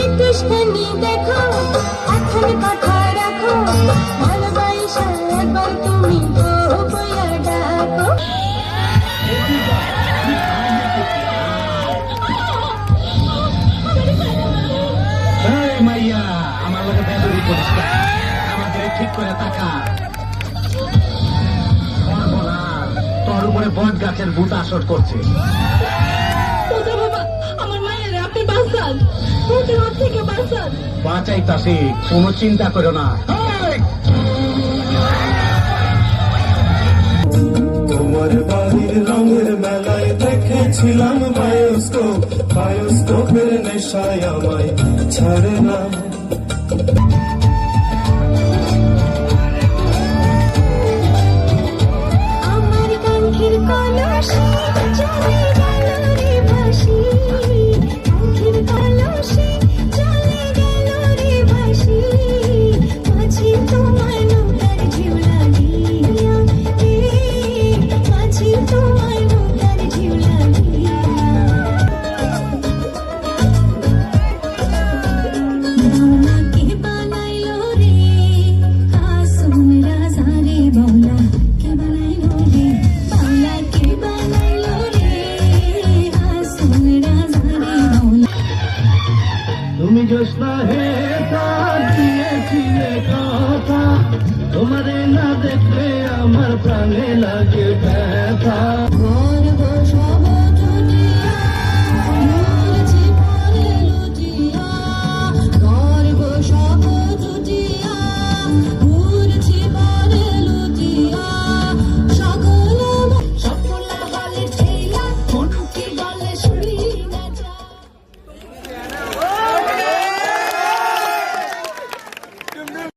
একটুখানি দেখো, এখন কথা রাখো, ভালোবাসা একবার তুমি তো বইয়া ডাকো। মাইয়া আমার লোকে বেদরি পরিষ্কার, আমাদের ঠিক করে তাকা। তোর উপরে বট গাছের ভূত আসর করছে। বাঁচাইতাছি, কোনো চিন্তা করো না। তোমার বাড়ির রঙের মেলায় দেখেছিলাম বায়োস্কোপ, বায়োস্কোপের নেশায় আমায় ছাড়ে না। আমার কাঙ্ক্ষের কলসে চলে গেল রে ভাসি, কাঙ্ক্ষের কলসে চলে গেল রে ভাসি, মাঝি তোমার নৌকার ঝিউলা দিয়া রে, মাঝি তোমার নৌকার ঝিউলা দিয়া। বাউলা কে বানাইলো রে, আসুন রাজা রে, বাউলা কে বানাইলো রে, বাউলা কে বানাইলো রে, আসুন রাজা রে, বাউলা। তুমি জোসনা হে তার দিয়েছিলে কথা, তোমারে না দেখলে আমার প্রাণে লাগে ব্যথা।